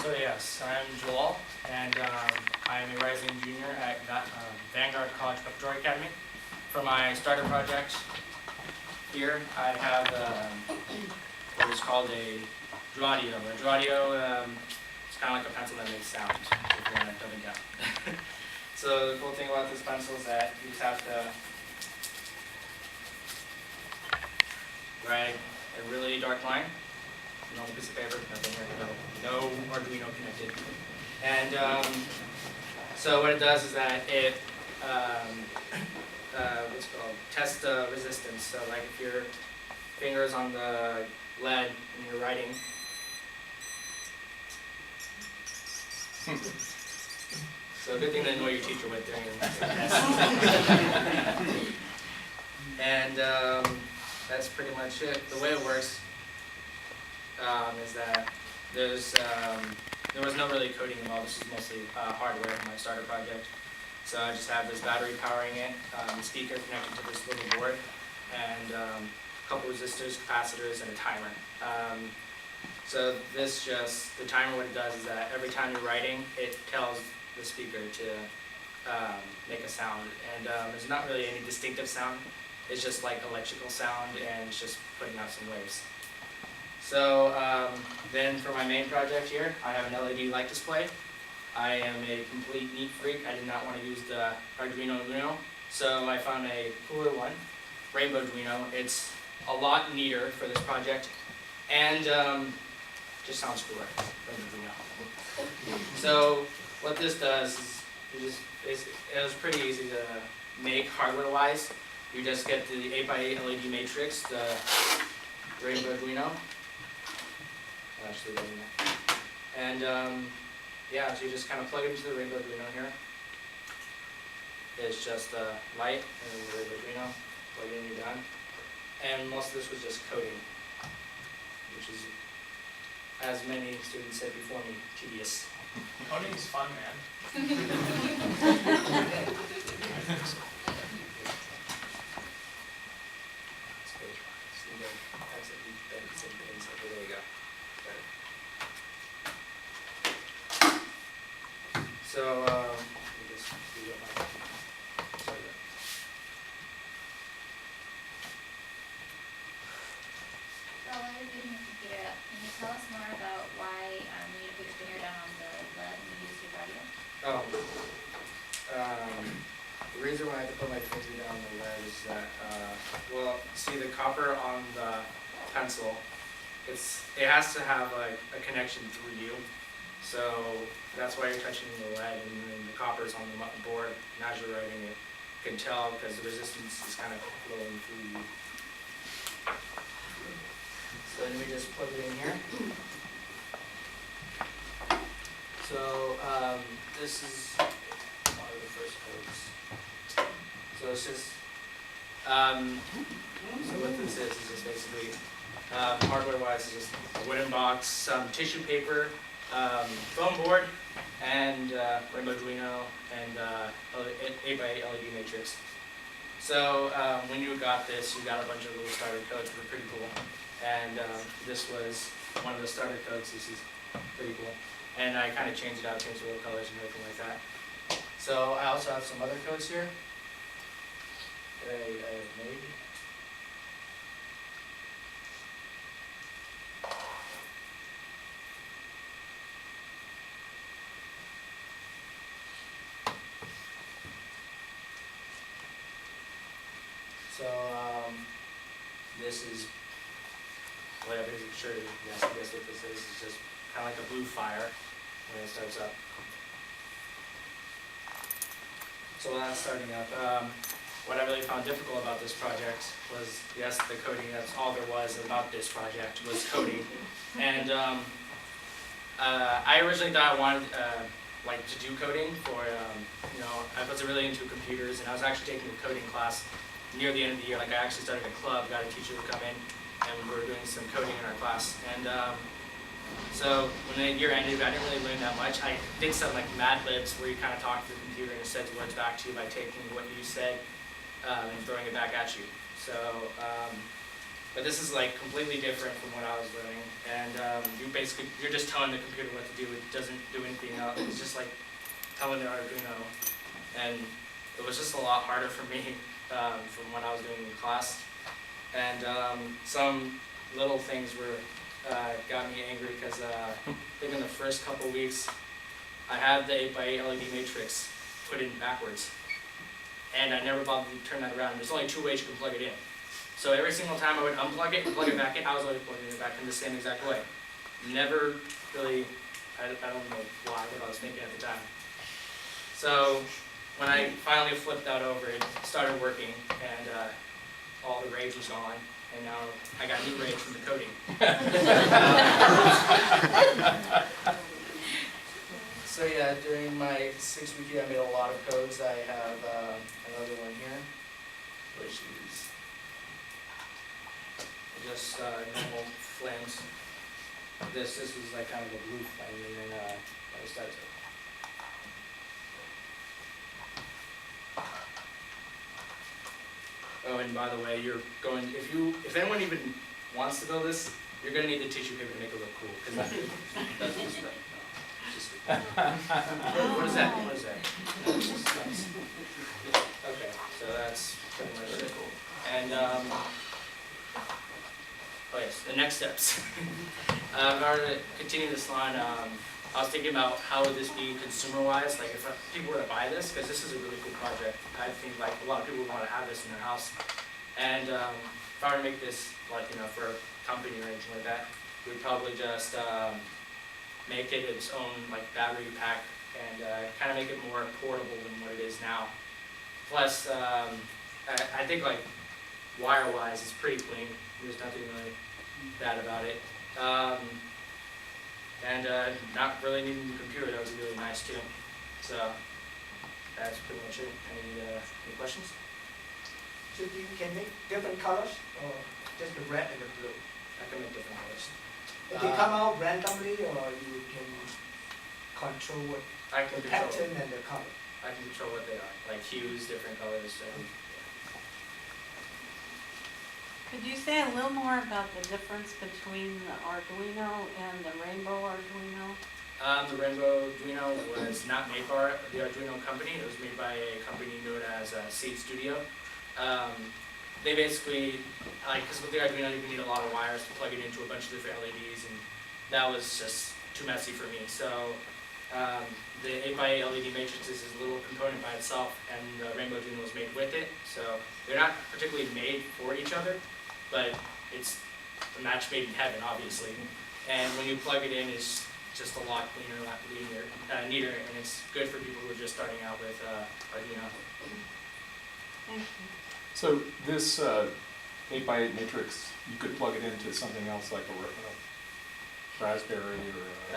So yes, I'm Jalal, and I'm a rising junior at Vanguard College Preparatory Academy. For my starter project here, I have what is called a Dradio. A Dradio is kind of like a pencil that makes sound, if you want to dumb it down. So the cool thing about this pencil is that you just have to drag a really dark line. Normal piece of paper, nothing here, no Arduino connected. And so what it does is that it what's it called? Tests the resistance. So like if your finger's on the lead and you're writing, so a good thing to annoy your teacher with during your test. And that's pretty much it. The way it works is that there was no really coding involved. This is mostly hardware in my starter project. So I just have this battery powering it, the speaker connected to this little board, and a couple resistors, capacitors, and a timer. So this the timer, what it does is that every time you're writing, it tells the speaker to make a sound. And there's not really any distinctive sound. It's just like electrical sound, and it's just putting out some waves. So then for my main project here, I have an LED light display. I am a complete neat freak. I did not want to use the Arduino Uno, so I found a cooler one, Rainbow Arduino. It's a lot neater for this project, and just sounds cooler than Arduino. So what this does is it was pretty easy to make hardware-wise. You just get the 8x8 LED matrix, the Rainbow Arduino. Actually, and yeah, so you just kind of plug it into the Rainbow Arduino here. It's just a light and then the Rainbow Arduino, plug it in, you're done. And most of this was just coding, which is, as many students said before me, tedious. Coding is fun, man. There you go. So, let me just do what my, sorry. While you're getting your computer up, can you tell us more about why you need to put your finger down on the lead when you use your radio? The reason why I have to put my finger down on the lead is that, well, see the copper on the pencil, it has to have like a connection through you. So that's why you're touching the lead, and then the copper's on the board, and as you're writing it, you can tell because the resistance is kind of flowing through you. So then we just plug it in here. So this is one of the first codes. So it's just, so what this is just basically, hardware-wise, is just a wooden box, some tissue paper, foam board, and Rainbow Arduino, and 8x8 LED matrix. So when you got this, you got a bunch of little starter codes that were pretty cool. And this was one of the starter codes. This is pretty cool. And I kind of changed it out, changed the little colors and everything like that. So I also have some other codes here that I made. So this is, well, I'm sure you guys can guess what this is. It's just kind of like a blue fire when it starts up. So while that's starting up, what I really found difficult about this project was, yes, the coding. That's all there was about this project was coding. And I originally thought I wanted like to do coding for, you know, I wasn't really into computers, and I was actually taking a coding class near the end of the year. Like I actually started a club, got a teacher to come in, and we were doing some coding in our class. And so when the year ended, I didn't really learn that much. I did some like Mad Libs where you kind of talk to the computer and it sends words back to you by taking what you said and throwing it back at you. So, But this is like completely different from what I was learning, and you're just telling the computer what to do. It doesn't do anything else. It's just like telling the Arduino, and it was just a lot harder for me from what I was doing in class. And some little things got me angry because I think in the first couple weeks I had the 8x8 LED matrix put in backwards, and I never bothered to turn that around. There's only 2 ways you can plug it in. So every single time I would unplug it and plug it back in, I was always plugging it back in the same exact way. Never really, I don't know why, what I was thinking at the time. So when I finally flipped that over, it started working, and all the rage was gone, and now I got new rage from the coding. So yeah, during my 6-week year, I made a lot of codes. I have another one here, which is just normal flames. This was like kind of a blue flame, and then I started to. Oh, and by the way, if anyone even wants to build this, you're gonna need the tissue paper to make it look cool, because that's just stuff. What is that? What is that? Okay, so that's pretty much it. And oh yes, the next steps. In order to continue this line, I was thinking about how would this be consumer-wise, like if people were to buy this, because this is a really cool project. I think like a lot of people would want to have this in their house. And if I were to make this like for a company or anything like that, we'd probably just make it its own like battery pack and kind of make it more portable than what it is now. Plus, I think like wire-wise, it's pretty clean. There's nothing really bad about it. And not really needing the computer, that was really nice too. So that's pretty much it. Any questions? So you can make different colors, or just the red and the blue? I can make different colors. They come out randomly, or you can control what I can the control. pattern and the color? I can control what they are, like hues, different colors. And, Could you say a little more about the difference between the Arduino and the Rainbow Arduino? The Rainbow Arduino was not made by the Arduino company. It was made by a company known as Seed Studio. They basically, because with the Arduino you need a lot of wires to plug it into a bunch of different LEDs, and that was just too messy for me. So the 8x8 LED matrix is a little component by itself, and the Rainbow Arduino was made with it. So they're not particularly made for each other, but it's a match made in heaven, obviously. And when you plug it in, it's just a lot cleaner, a lot neater, and it's good for people who are just starting out with Arduino. Thank you. So this 8x8 matrix, you could plug it into something else like a Raspberry or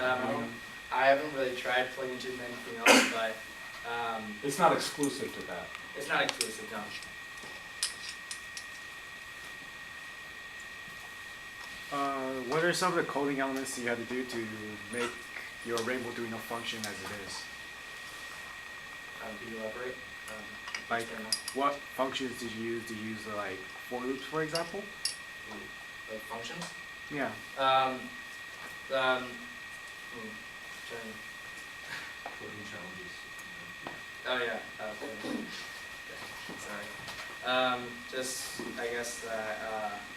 Arduino? I haven't really tried plugging into anything else, but It's not exclusive to that. it's not exclusive, no. What are some of the coding elements that you had to do to make your Rainbow Arduino function as it is? Can you elaborate? Like, what functions did you use? Did you use like for loops, for example? Like functions? Yeah. Coding challenges. Oh yeah. Sorry. Just I guess that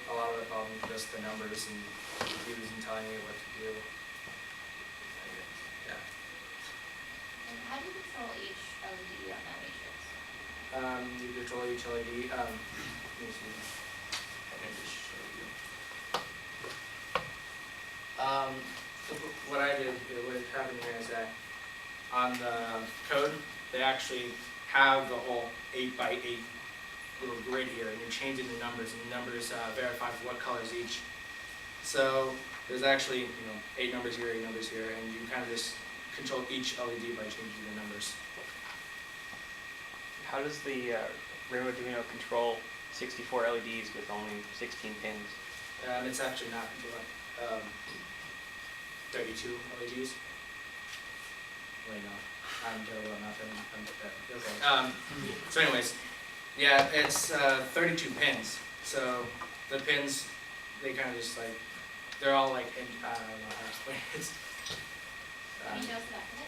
a lot of the problems just the numbers and views and telling me what to do. Yeah. And how do you control each LED on that matrix? You control each LED. Let me see. I can just show you. What I did, what happened here is that on the code, they actually have the whole 8x8 little grid here, and you're changing the numbers, and the numbers verify what colors each. So there's actually 8 numbers here, 8 numbers here, and you kind of just control each LED by changing the numbers. How does the Rainbow Arduino control 64 LEDs with only 16 pins? It's actually not controlling 32 LEDs. Wait, no. I'm terrible at math. Okay. So anyways, yeah, it's 32 pins. So the pins they kind of just like, they're all like, I don't know how to explain it. It's, Can you show us the back of it?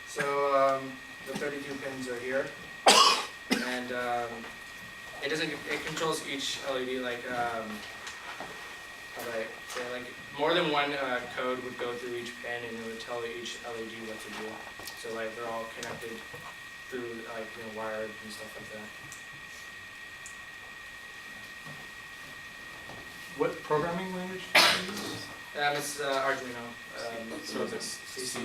So the 32 pins are here, and it doesn't. It controls each LED like how do I say, like more than one code would go through each pin, and it would tell each LED what to do. So like they're all connected through like wired and stuff like that. What programming language do you use? It's Arduino. So it's C.